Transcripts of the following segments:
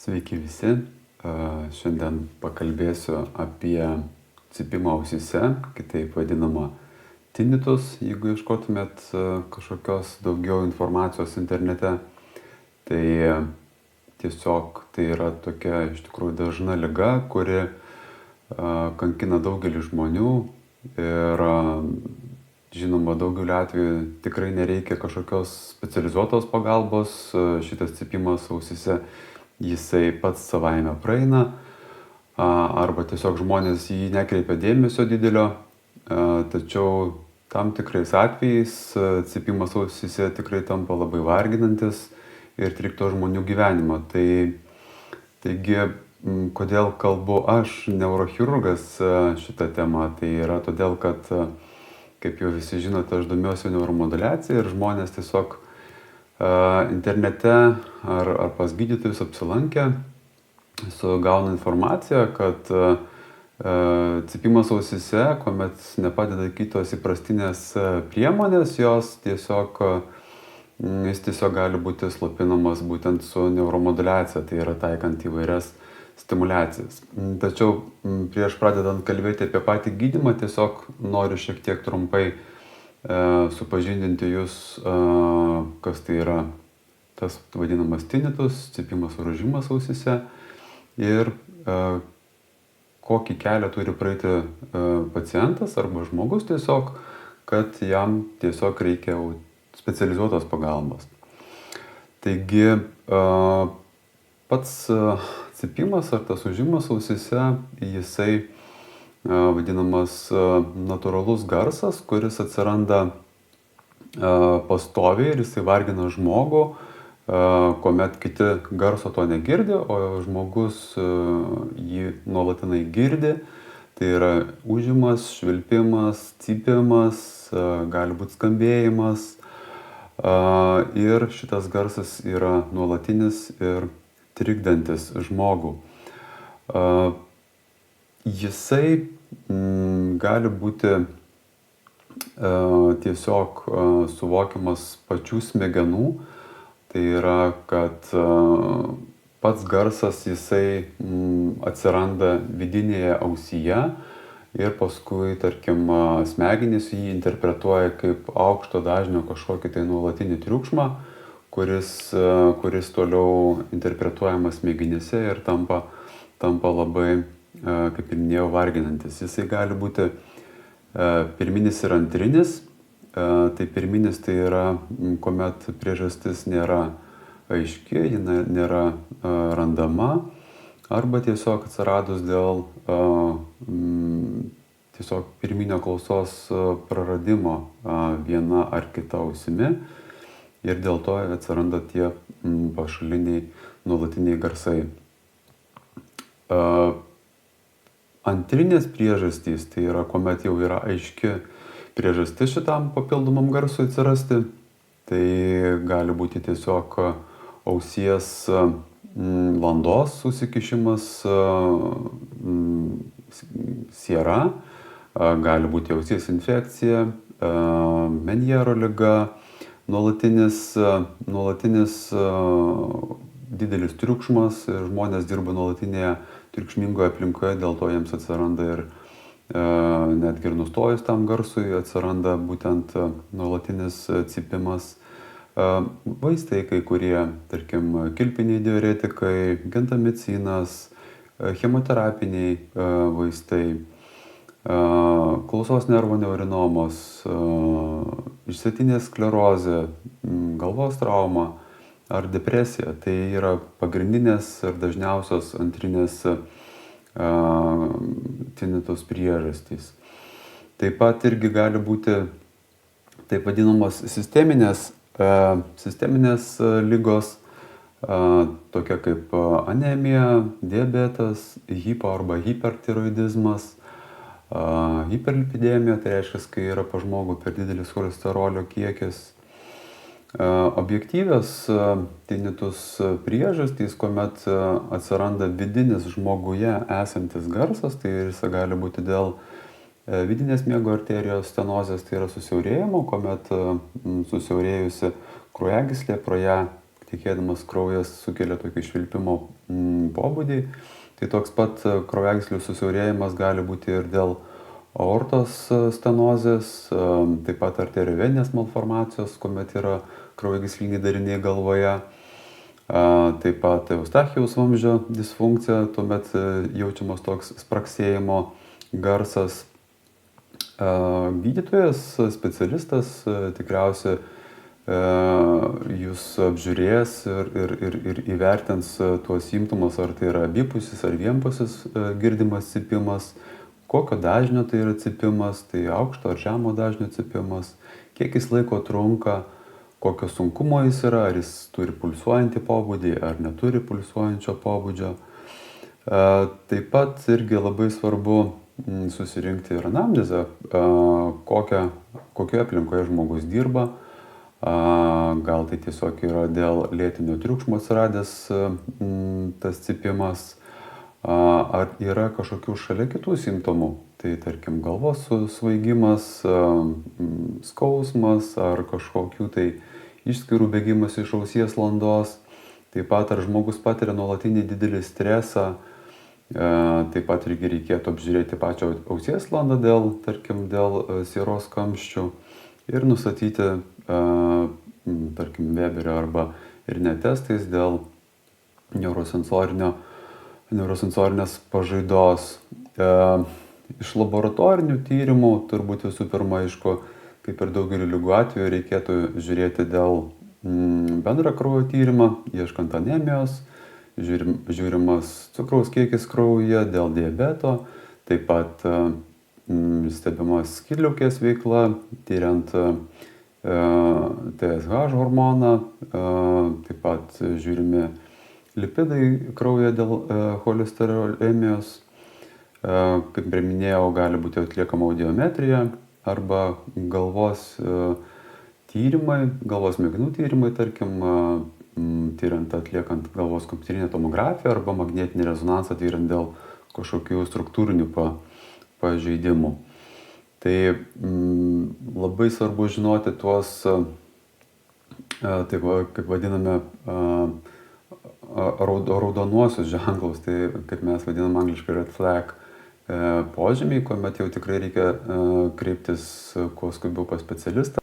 Sveiki visi. Šiandien pakalbėsiu apie cypimą ausyse, kitaip vadinamą tinnitus, jeigu ieškotumėt kažkokios daugiau informacijos internete. Tai tiesiog tai yra tokia iš tikrųjų dažna liga, kuri kankina daugelį žmonių ir žinoma, daugeliu atveju tikrai nereikia kažkokios specializuotos pagalbos. Šitas cypimas ausyse jisai pats savaime praeina, arba tiesiog žmonės jį nekreipia dėmesio didelio, tačiau tam tikrais atvejais cypimas ausyse tikrai tampa labai varginantis ir trikdo žmonių gyvenimą. Taigi, kodėl kalbu aš, neurochirurgas, šitą temą, tai yra todėl, kad, kaip jau visi žinote, aš domiuosi neuromoduliacija ir žmonės tiesiog internete ar pas gydytojus apsilankę gauna informaciją, kad cypimas ausyse, kuomet nepadeda kitos įprastinės priemonės, jis tiesiog gali būti slopinamas būtent su neuromoduliacija, tai yra taikant įvairias stimulacijas. Tačiau prieš pradedant kalbėti apie patį gydymą, tiesiog noriu šiek tiek trumpai supažindinti jūs, kas tai yra tas vadinamas tinnitus, cypimas rūžimas ausyse ir kokį kelią turi praeiti pacientas arba žmogus tiesiog, kad jam tiesiog reikia specializuotos pagalbos. Taigi pats cypimas ar tas ūžimas ausyse, jisai vadinamas natūralus garsas, kuris atsiranda pastoviai ir jisai vargina žmogų, kuomet kiti garso to negirdi, o žmogus jį nuolatinai girdi. Tai yra ūžimas, švilpimas, cypimas, gali būti skambėjimas, ir šitas garsas yra nuolatinis ir trikdantis žmogų. Jisai gali būti tiesiog suvokiamas pačių smegenų. Tai yra, kad pats garsas jisai atsiranda vidinėje ausyje ir paskui, tarkim, smegenys jį interpretuoja kaip aukšto dažnio kažkokį tai nuolatinį triukšmą, kuris toliau interpretuojamas smegenyse ir tampa labai, kaip ir minėjau, varginantis. Jisai gali būti pirminis ir antrinis. Tai pirminis tai yra, kuomet priežastis nėra aiški, ji nėra randama, arba tiesiog atsiradus dėl tiesiog pirminio klausos praradimo viena ar kita ausimi ir dėl to atsiranda tie pašaliniai nuolatiniai garsai. Antrinės priežastys, tai yra, kuomet jau yra aiški priežastis šitam papildomam garsui atsirasti, tai gali būti tiesiog ausies landos susikišimas, siera, gali būti ausies infekcija, Menjero liga, nuolatinis didelis triukšmas, žmonės dirba nuolatinėje triukšmingoje aplinkoje, dėl to jiems atsiranda ir netgi ir nustojus tam garsui atsiranda būtent nuolatinis cypimas. Vaistai kai kurie, tarkim, kilpiniai diuretikai, gentamicinas, chemoterapiniai vaistai, klausos nervo neurinomos, išsėtinė sklerozė, galvos trauma ar depresija. Tai yra pagrindinės ir dažniausios antrinės tinnitus priežastys. Taip pat irgi gali būti taip vadinamos sisteminės ligos, tokia kaip anemija, diabetas, hipo arba hipertiroidizmas, hiperlipidemija, tai reiškia, kai yra pas žmogų per didelis cholesterolio kiekis. Objektyvios tinnitus priežastys, kuomet atsiranda vidinis žmoguje esantis garsas, tai jis gali būti dėl vidinės miego arterijos stenozės, tai yra susiaurėjimo, kuomet susiaurėjusi kraujagyslė pro ją tekėdamas kraujas sukelia tokį švilpimo pobūdį. Tai toks pat kraujagyslių susiaurėjimas gali būti ir dėl aortos stenozės, taip pat arterioveninės malformacijos, kuomet yra kraujagysliniai dariniai galvoje. Taip pat eustachijaus vamzdžio disfunkcija, tuomet jaučiamas toks spragsėjimo garsas. Gydytojas, specialistas tikriausiai jūs apžiūrės ir įvertins tuos simptomus, ar tai yra abipusis ar vienpusis girdimas cypimas, kokio dažnio tai yra cypimas, tai aukšto ar žemo dažnio cypimas, kiek jis laiko trunka, kokio sunkumo jis yra, ar jis turi pulsuojantį pobūdį, ar neturi pulsuojančio pobūdžio. Taip pat irgi labai svarbu susirinkti ir anamnezę, kokioje aplinkoje žmogus dirba. Gal tai tiesiog yra dėl lėtinio triukšmo atsiradęs tas cypimas, ar yra kažkokių šalia kitų simptomų. Tai tarkim galvos svaigimas, skausmas ar kažkokių tai išskyrų bėgimas iš ausies landos. Taip pat ar žmogus patiria nuolatinį didelį stresą. Taip pat irgi reikėtų apžiūrėti pačią ausies landą dėl sieros kamščių ir nustatyti, tarkim, Weberio arba Irne testais dėl neurosensorinės pažaidos. Iš laboratorinių tyrimų turbūt visų pirma, aišku, kaip ir daugelį ligų atveju, reikėtų žiūrėti dėl bendrą kraujo tyrimą, ieškant anemijos, žiūrimas cukraus kiekis kraujyje dėl diabeto, taip pat stebimas skydliaukės veikla, tyriant TSH hormoną, taip pat žiūrimi lipidai kraujyje dėl cholesterolemijos. Kaip ir minėjau, gali būti atliekama audiometrija arba galvos tyrimai, galvos smegenų tyrimai, tarkim, atliekant galvos kompiuterinę tomografiją arba magnetinį rezonansą tyrant dėl kažkokių struktūrinių pažeidimų. Tai labai svarbu žinoti tuos, taip kaip vadiname, raudonuosius ženklus, tai kaip mes vadinam angliškai red flag požymiai, kuomet jau tikrai reikia kreiptis kuo skubiau pas specialistą.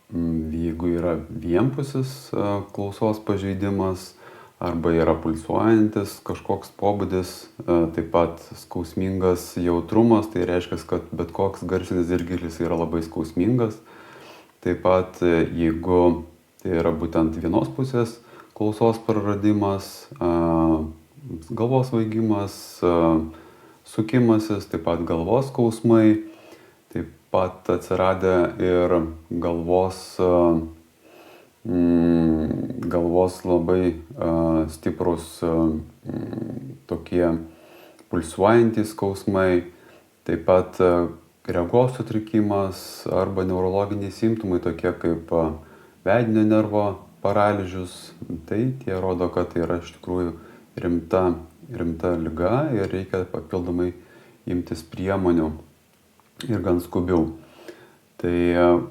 Jeigu yra vienpusis klausos pažeidimas arba yra pulsuojantis kažkoks pobūdis, taip pat skausmingas jautrumas, tai reiškia, kad bet koks garsinis dirgiklis yra labai skausmingas. Taip pat jeigu tai yra būtent vienos pusės klausos praradimas, galvos svaigimas, sukimasis, taip pat galvos skausmai, taip pat atsiradę ir galvos labai stiprus tokie pulsuojantys skausmai, taip pat regos sutrikimas arba neurologiniai simptomai tokie kaip veidinio nervo paralyžius. Tai tie rodo, kad tai yra iš tikrųjų rimta liga ir reikia papildomai imtis priemonių ir gan skubiau. Tai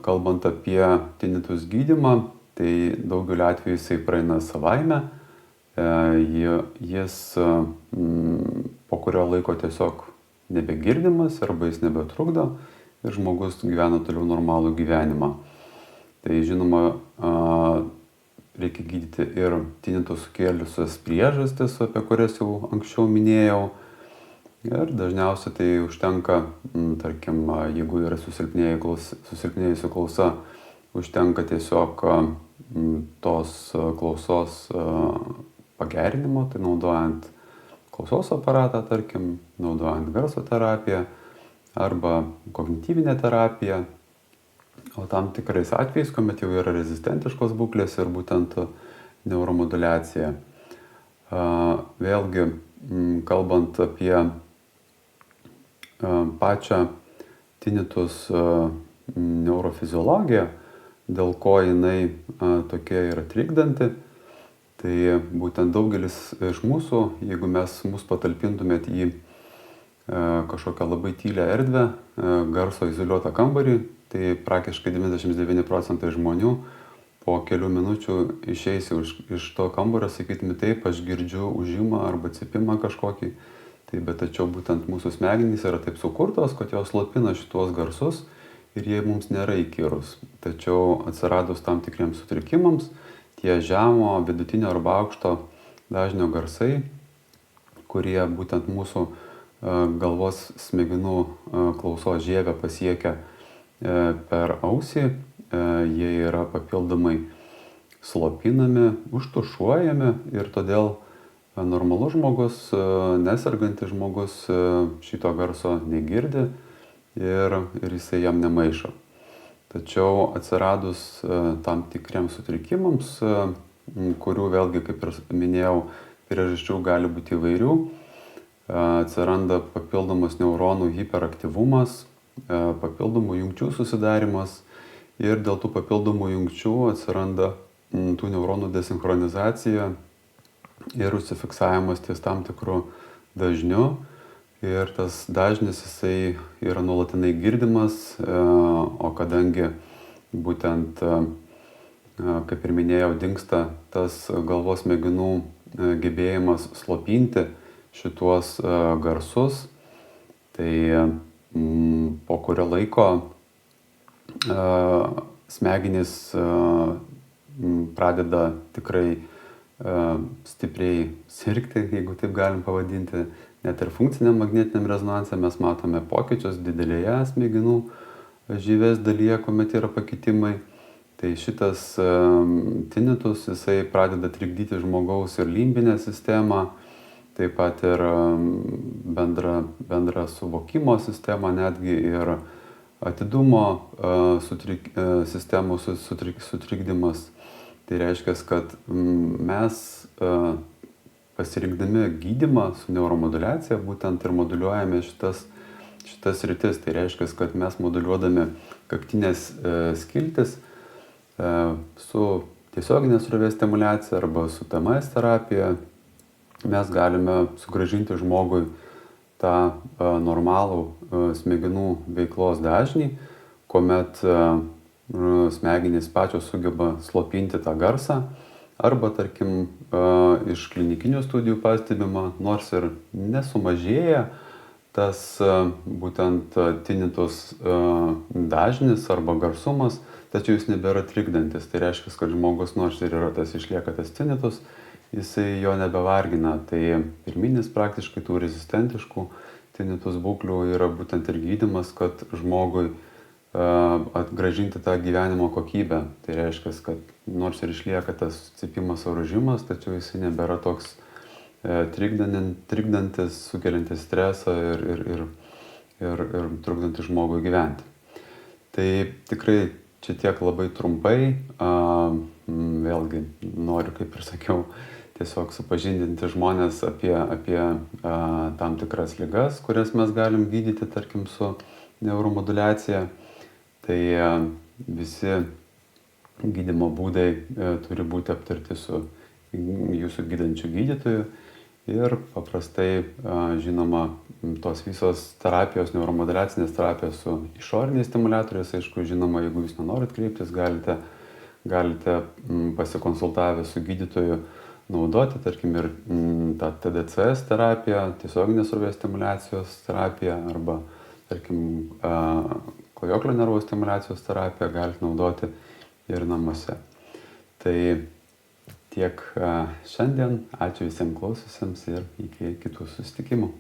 kalbant apie tinitus gydymą, tai daugeliu atveju jisai praeina savaime, jis po kurio laiko tiesiog nebegirdimas arba jis nebetrukdo ir žmogus gyvena toliau normalų gyvenimą. Tai žinoma, reikia gydyti ir tinitus sukėlusias priežastis, apie kurias jau anksčiau minėjau. Ir dažniausiai tai užtenka, tarkim, jeigu yra susilpnėjusi klausa, užtenka tiesiog tos klausos pagerinimo, tai naudojant klausos aparatą, tarkim, naudojant garso terapiją arba kognityvinę terapiją. O tam tikrais atvejais, kuomet jau yra rezistentiškos būklės ir būtent neuromoduliacija. Vėlgi, kalbant apie pačią tinitus neurofiziologiją, dėl ko jinai tokia yra trikdanti, tai būtent daugelis iš mūsų, jeigu mus patalpintumėt į kažkokią labai tylią erdvę, garso izoliuotą kambarį, tai praktiškai 99% žmonių po kelių minučių išeisi iš to kambario, sakytume taip, aš girdžiu ūžimą arba cypimą kažkokį. Tai bet tačiau būtent mūsų smegenys yra taip sukurtos, kad jos slopina šitos garsus ir jie mums nėra įkyrus. Tačiau atsiradus tam tikriems sutrikimams, tie žemo, vidutinio arba aukšto dažnio garsai, kurie būtent mūsų galvos smegenų klausos žievę pasiekia per ausį, jie yra papildomai slopinami, užtušuojami ir todėl normalus žmogus, nesergantis žmogus šito garso negirdi ir jisai jam nemaišo. Tačiau atsiradus tam tikriems sutrikimams, kurių vėlgi, kaip ir minėjau, priežasčių gali būti įvairių, atsiranda papildomas neuronų hiperaktyvumas, papildomų jungčių susidarimas ir dėl tų papildomų jungčių atsiranda tų neuronų desinchronizacija ir užsifiksavimas ties tam tikru dažniu. Ir tas dažnis jisai yra nuolatinai girdimas, o kadangi būtent, kaip ir minėjau, dingsta tas galvos smegenų gebėjimas slopinti šituos garsus, tai po kurio laiko smegenys pradeda tikrai stipriai sirgti, jeigu taip galim pavadinti, net ir funkciniam magnetiniam rezonanse mes matome pokyčius didelėje smegenų žievės dalyje, kuomet yra pakitimai. Tai šitas tinnitus, jisai pradeda trikdyti žmogaus ir limbinę sistemą, taip pat ir bendrą suvokimo sistemą, netgi ir atidumo sistemų sutrikdymas. Tai reiškia, kad mes pasirinkdami gydymą su neuromoduliacija būtent ir moduliuojame šitas rytis. Tai reiškia, kad mes moduliuodami kaktinės skiltis su tiesioginės srovės stimuliacija arba su TMS terapija mes galime sugrąžinti žmogui tą normalų smegenų veiklos dažnį, kuomet smegenys pačios sugeba slopinti tą garsą, arba, tarkim, iš klinikinių studijų pastebima, nors ir nesumažėja tas būtent tinnitus dažnis arba garsumas, tačiau jis nebėra trikdantis. Tai reiškia, kad žmogus, nors ir yra išlieka tas tinnitus, jisai jo nebevargina. Tai pirminis praktiškai tų rezistentiškų tinnitus būklių yra būtent ir gydymas, kad žmogui atgrąžinti tą gyvenimo kokybę. Tai reiškia, kad nors ir išlieka tas cypimas ar ūžimas, tačiau jisai nebėra toks trikdantis, sukeliantis stresą ir trukdantis žmogui gyventi. Tai tikrai čia tiek labai trumpai. Vėlgi noriu, kaip ir sakiau, tiesiog supažindinti žmonės apie tam tikras ligas, kurias mes galim gydyti, tarkim, su neuromoduliacija. Tai visi gydymo būdai turi būti aptarti su jūsų gydančiu gydytoju ir paprastai, žinoma, tos visos terapijos, neuromoduliacinės terapijos su išoriniais stimuliatoriais, aišku, žinoma, jeigu jūs nenorit kreiptis, galite pasikonsultavę su gydytoju naudoti, tarkim, ir tą TDCS terapiją, tiesioginės srovės stimuliacijos terapiją arba, tarkim, klajoklio nervų stimuliacijos terapiją galite naudoti ir namuose. Tai tiek šiandien. Ačiū visiems klausiusiems ir iki kitų susitikimų.